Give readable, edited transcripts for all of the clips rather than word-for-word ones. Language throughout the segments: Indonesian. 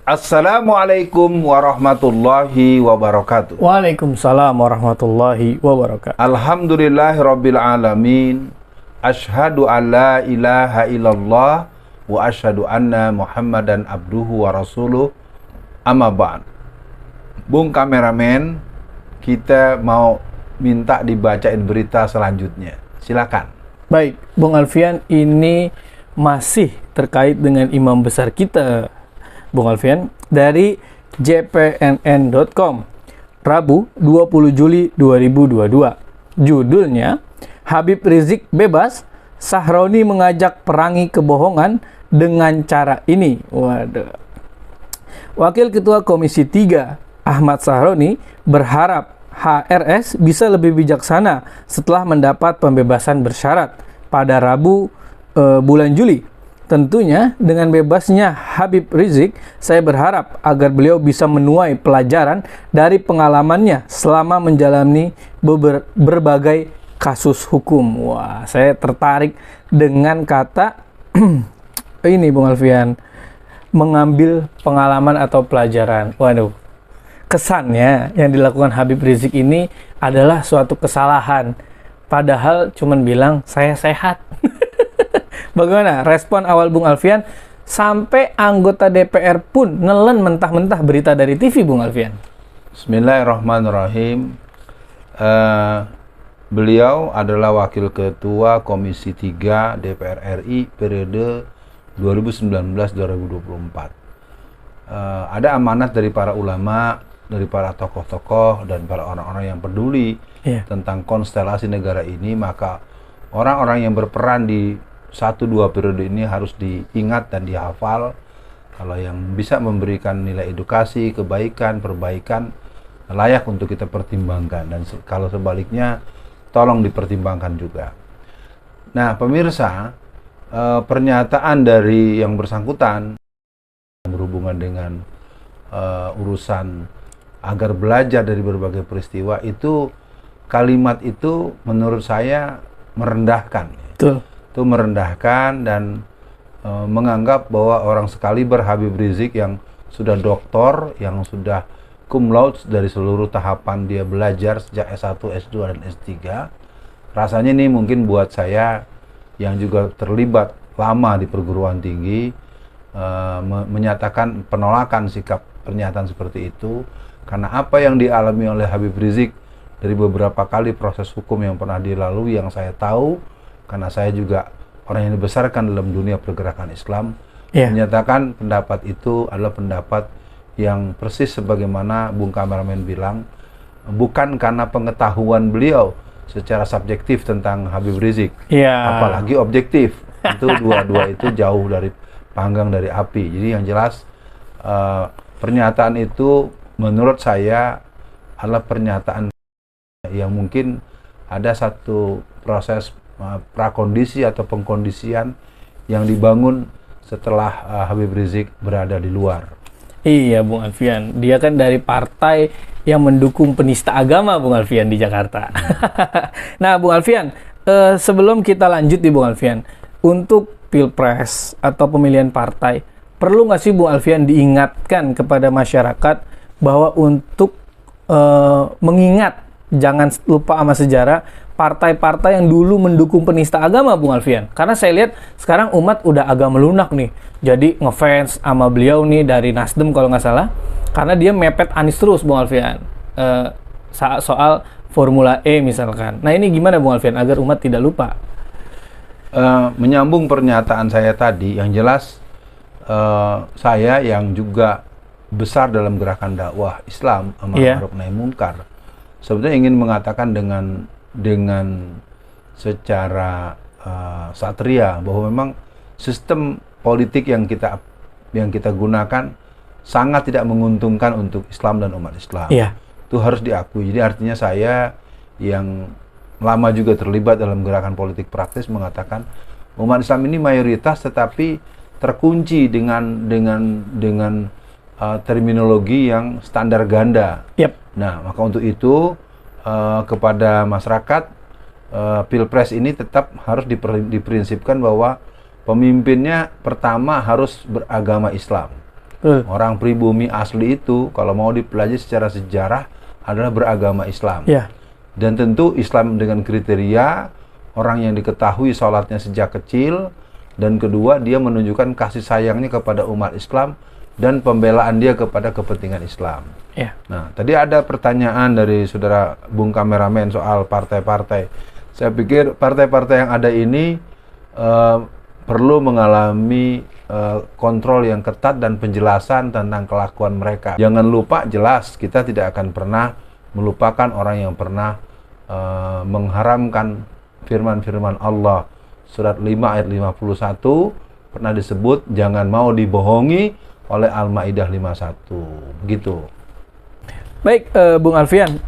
Assalamualaikum warahmatullahi wabarakatuh. Waalaikumsalam warahmatullahi wabarakatuh. Alhamdulillahirabbil alamin. Asyhadu an la ilaha illallah wa asyhadu anna Muhammadan abduhu wa rasuluh. Amma ba'd. Bung kameramen, kita mau minta dibacain berita selanjutnya. Silakan. Baik, Bung Alfian, ini masih terkait dengan imam besar kita, Bung Alfian, dari jpnn.com, Rabu 20 Juli 2022. Judulnya, Habib Rizik bebas, Sahroni mengajak perangi kebohongan dengan cara ini. Waduh. Wakil Ketua Komisi 3, Ahmad Sahroni, berharap HRS bisa lebih bijaksana setelah mendapat pembebasan bersyarat pada Rabu bulan Juli. Tentunya dengan bebasnya Habib Rizik, saya berharap agar beliau bisa menuai pelajaran dari pengalamannya selama menjalani berbagai kasus hukum. Wah, saya tertarik dengan kata ini, Bung Alfian, mengambil pengalaman atau pelajaran. Waduh, kesannya yang dilakukan Habib Rizik ini adalah suatu kesalahan, padahal cuman bilang saya sehat. Bagaimana respon awal Bung Alfian sampai anggota DPR pun nelen mentah-mentah berita dari TV, Bung Alfian? Bismillahirrahmanirrahim. Beliau adalah Wakil Ketua Komisi 3 DPR RI periode 2019-2024. Ada amanat dari para ulama, dari para tokoh-tokoh, dan para orang-orang yang peduli tentang konstelasi negara ini. Maka orang-orang yang berperan di 1-2 periode ini harus diingat dan dihafal. Kalau yang bisa memberikan nilai edukasi, kebaikan, perbaikan, layak untuk kita pertimbangkan. Dan kalau sebaliknya, tolong dipertimbangkan juga. Nah, pemirsa, pernyataan dari yang bersangkutan berhubungan dengan urusan agar belajar dari berbagai peristiwa itu, kalimat itu menurut saya merendahkan. Betul. Itu merendahkan dan menganggap bahwa orang sekaliber Habib Rizik yang sudah doktor, yang sudah cum laude dari seluruh tahapan dia belajar sejak S1, S2, dan S3, rasanya ini mungkin buat saya yang juga terlibat lama di perguruan tinggi menyatakan penolakan sikap pernyataan seperti itu, karena apa yang dialami oleh Habib Rizik dari beberapa kali proses hukum yang pernah dilalui yang saya tahu, karena saya juga orang yang dibesarkan dalam dunia pergerakan Islam, menyatakan pendapat itu adalah pendapat yang persis sebagaimana Bung kameramen bilang, bukan karena pengetahuan beliau secara subjektif tentang Habib Rizik, apalagi objektif. Itu dua-dua itu jauh dari panggang dari api. Jadi yang jelas pernyataan itu menurut saya adalah pernyataan yang mungkin ada satu proses prakondisi atau pengkondisian yang dibangun setelah Habib Rizik berada di luar. Iya, Bung Alfian, dia kan dari partai yang mendukung penista agama, Bung Alfian, di Jakarta. Nah, Bung Alfian, sebelum kita lanjut di Bung Alfian, untuk pilpres atau pemilihan partai, perlu nggak sih Bung Alfian diingatkan kepada masyarakat bahwa untuk mengingat, jangan lupa sama sejarah partai-partai yang dulu mendukung penista agama, Bung Alfian? Karena saya lihat sekarang umat udah agak melunak nih, jadi ngefans sama beliau nih dari Nasdem kalau nggak salah, karena dia mepet Anies terus, Bung Alfian, soal Formula E misalkan. Nah, ini gimana Bung Alfian agar umat tidak lupa? Menyambung pernyataan saya tadi, yang jelas saya yang juga besar dalam gerakan dakwah Islam, amar ma'ruf nahi munkar, sebetulnya ingin mengatakan dengan secara satria bahwa memang sistem politik yang kita gunakan sangat tidak menguntungkan untuk Islam dan umat Islam. Itu harus diakui. Jadi artinya saya yang lama juga terlibat dalam gerakan politik praktis mengatakan umat Islam ini mayoritas tetapi terkunci dengan terminologi yang standar ganda. Nah, maka untuk itu kepada masyarakat, pilpres ini tetap harus diprinsipkan bahwa pemimpinnya pertama harus beragama Islam. Orang pribumi asli itu kalau mau dipelajari secara sejarah adalah beragama Islam. Ya. Dan tentu Islam dengan kriteria orang yang diketahui sholatnya sejak kecil, dan kedua dia menunjukkan kasih sayangnya kepada umat Islam dan pembelaan dia kepada kepentingan Islam. Ya. Nah, tadi ada pertanyaan dari saudara Bung Kameramen soal partai-partai. Saya pikir partai-partai yang ada ini perlu mengalami kontrol yang ketat dan penjelasan tentang kelakuan mereka. Jangan lupa, jelas kita tidak akan pernah melupakan orang yang pernah mengharamkan firman-firman Allah. Surat 5 ayat 51 pernah disebut jangan mau dibohongi oleh Al-Maidah 51. Begitu. Baik, Bung Alfian,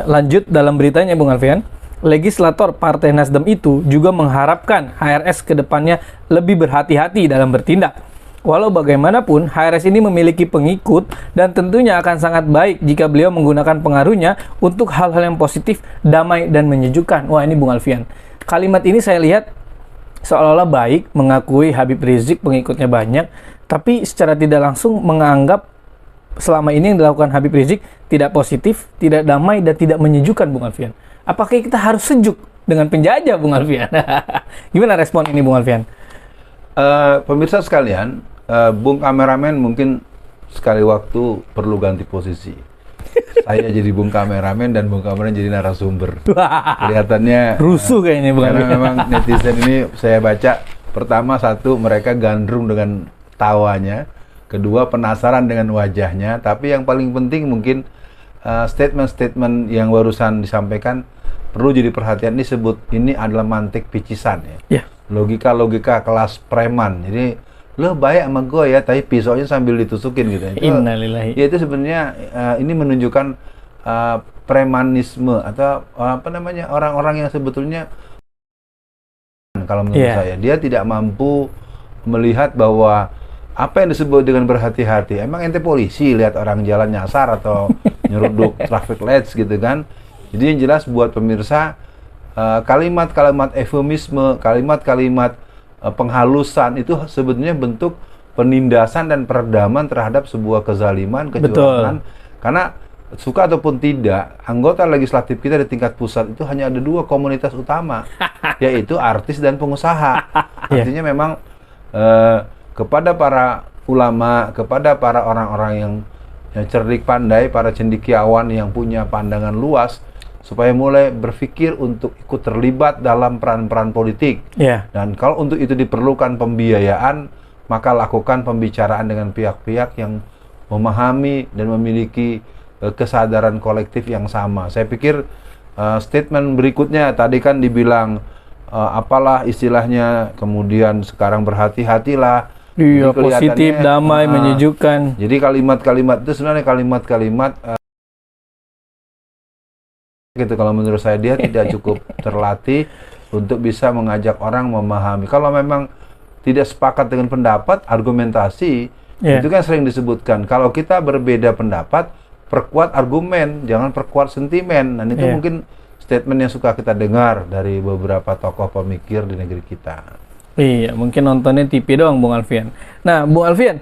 lanjut dalam beritanya Bung Alfian. Legislator Partai Nasdem itu juga mengharapkan HRS ke depannya lebih berhati-hati dalam bertindak. Walau bagaimanapun, HRS ini memiliki pengikut dan tentunya akan sangat baik jika beliau menggunakan pengaruhnya untuk hal-hal yang positif, damai, dan menyejukkan. Wah, ini Bung Alfian. Kalimat ini saya lihat seolah-olah baik, mengakui Habib Rizik pengikutnya banyak, tapi secara tidak langsung menganggap selama ini yang dilakukan Habib Rizik tidak positif, tidak damai, dan tidak menyejukkan, Bung Alfian. Apakah kita harus sejuk dengan penjajah, Bung Alfian? Gimana respon ini, Bung Alfian? Pemirsa sekalian, Bung Kameramen mungkin sekali waktu perlu ganti posisi. Saya jadi Bung Kameramen dan Bung Kameramen jadi narasumber. Kelihatannya rusuh kayaknya, Bung Alfian. Karena Alfian. memang netizen ini saya baca, pertama satu mereka gandrung dengan tawanya, kedua penasaran dengan wajahnya, tapi yang paling penting mungkin statement-statement yang barusan disampaikan perlu jadi perhatian. Disebut ini adalah mantik picisan ya. Logika-logika kelas preman. Jadi lo baik sama gue ya, tapi pisaunya sambil ditusukin gitu. Innalillahi. Ya itu sebenarnya ini menunjukkan premanisme atau apa namanya, orang-orang yang sebetulnya kalau menurut saya dia tidak mampu melihat bahwa apa yang disebut dengan berhati-hati. Emang ente polisi lihat orang jalan nyasar atau nyeruduk traffic lights gitu kan? Jadi yang jelas buat pemirsa, kalimat-kalimat eufemisme, kalimat-kalimat penghalusan itu sebetulnya bentuk penindasan dan peredaman terhadap sebuah kezaliman, kecurangan. Karena suka ataupun tidak, anggota legislatif kita di tingkat pusat itu hanya ada dua komunitas utama, yaitu artis dan pengusaha. Artinya memang kepada para ulama, kepada para orang-orang yang cerdik pandai, para cendekiawan yang punya pandangan luas, supaya mulai berpikir untuk ikut terlibat dalam peran-peran politik. Dan kalau untuk itu diperlukan pembiayaan, maka lakukan pembicaraan dengan pihak-pihak yang memahami dan memiliki kesadaran kolektif yang sama. Saya pikir statement berikutnya tadi kan dibilang apalah istilahnya, kemudian sekarang berhati-hatilah. Iya, positif, damai, menyejukkan. Jadi kalimat-kalimat itu sebenarnya kalimat-kalimat gitu. Kalau menurut saya dia tidak cukup terlatih untuk bisa mengajak orang memahami. Kalau memang tidak sepakat dengan pendapat, argumentasi, itu kan sering disebutkan. Kalau kita berbeda pendapat, perkuat argumen, jangan perkuat sentimen. Dan itu mungkin statement yang suka kita dengar dari beberapa tokoh pemikir di negeri kita. Iya, mungkin nontonnya TV doang, Bung Alfian. Nah, Bung Alfian,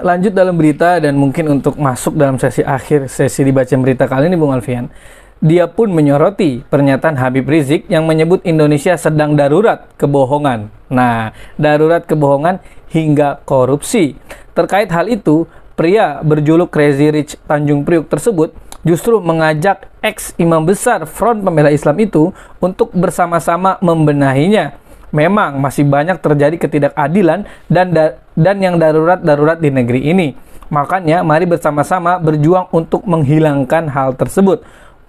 lanjut dalam berita dan mungkin untuk masuk dalam sesi akhir sesi dibaca berita kali ini, Bung Alfian. Dia pun menyoroti pernyataan Habib Rizik yang menyebut Indonesia sedang darurat kebohongan. Nah, darurat kebohongan hingga korupsi. Terkait hal itu, pria berjuluk Crazy Rich Tanjung Priuk tersebut justru mengajak ex-imam besar Front Pembela Islam itu untuk bersama-sama membenahinya. Memang masih banyak terjadi ketidakadilan dan yang darurat-darurat di negeri ini. Makanya mari bersama-sama berjuang untuk menghilangkan hal tersebut.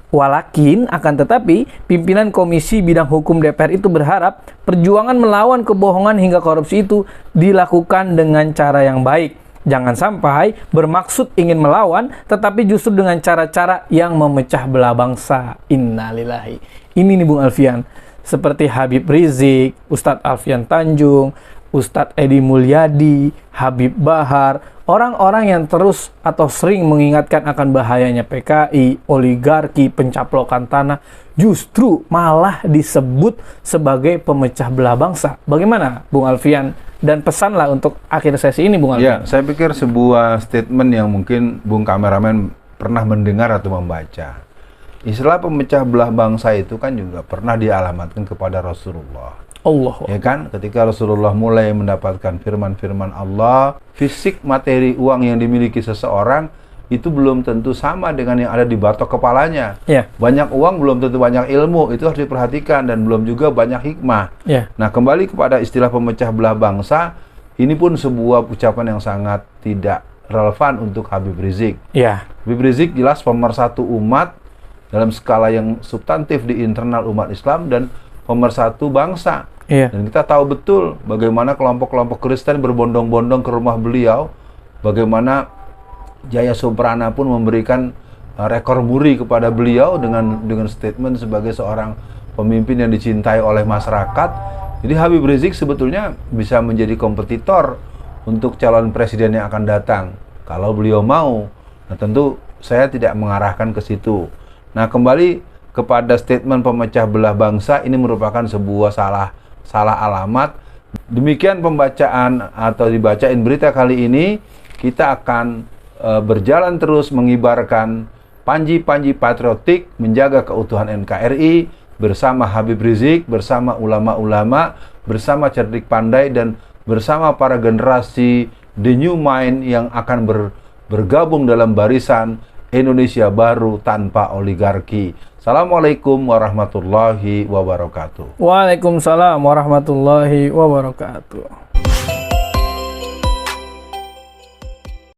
Walakin akan tetapi pimpinan Komisi Bidang Hukum DPR itu berharap perjuangan melawan kebohongan hingga korupsi itu dilakukan dengan cara yang baik. Jangan sampai bermaksud ingin melawan tetapi justru dengan cara-cara yang memecah belah bangsa. Innalillahi. Ini nih Bung Alfian. Seperti Habib Rizik, Ustadz Alfian Tanjung, Ustadz Edi Mulyadi, Habib Bahar, orang-orang yang terus atau sering mengingatkan akan bahayanya PKI, oligarki, pencaplokan tanah, justru malah disebut sebagai pemecah belah bangsa. Bagaimana, Bung Alfian? Dan pesanlah untuk akhir sesi ini, Bung Alfian. Ya, saya pikir sebuah statement yang mungkin Bung Kameramen pernah mendengar atau membaca. Istilah pemecah belah bangsa itu kan juga pernah dialamatkan kepada Rasulullah. Allah. Ya kan, ketika Rasulullah mulai mendapatkan firman-firman Allah, fisik materi uang yang dimiliki seseorang itu belum tentu sama dengan yang ada di batok kepalanya. Ya. Banyak uang belum tentu banyak ilmu, itu harus diperhatikan, dan belum juga banyak hikmah. Ya. Nah, kembali kepada istilah pemecah belah bangsa, ini pun sebuah ucapan yang sangat tidak relevan untuk Habib Rizik. Ya. Habib Rizik jelas pemersatu umat dalam skala yang substantif di internal umat Islam dan pemersatu bangsa. Iya. Dan kita tahu betul bagaimana kelompok-kelompok Kristen berbondong-bondong ke rumah beliau, bagaimana Jaya Suprana pun memberikan rekor muri kepada beliau dengan statement sebagai seorang pemimpin yang dicintai oleh masyarakat. Jadi Habib Rizik sebetulnya bisa menjadi kompetitor untuk calon presiden yang akan datang kalau beliau mau. Nah, tentu saya tidak mengarahkan ke situ. Nah, kembali kepada statement pemecah belah bangsa, ini merupakan sebuah salah alamat. Demikian pembacaan atau dibacain berita kali ini. Kita akan berjalan terus mengibarkan panji-panji patriotik menjaga keutuhan NKRI bersama Habib Rizik, bersama ulama-ulama, bersama cerdik pandai, dan bersama para generasi The New Mind yang akan bergabung dalam barisan Indonesia baru tanpa oligarki. Assalamualaikum warahmatullahi wabarakatuh. Waalaikumsalam warahmatullahi wabarakatuh.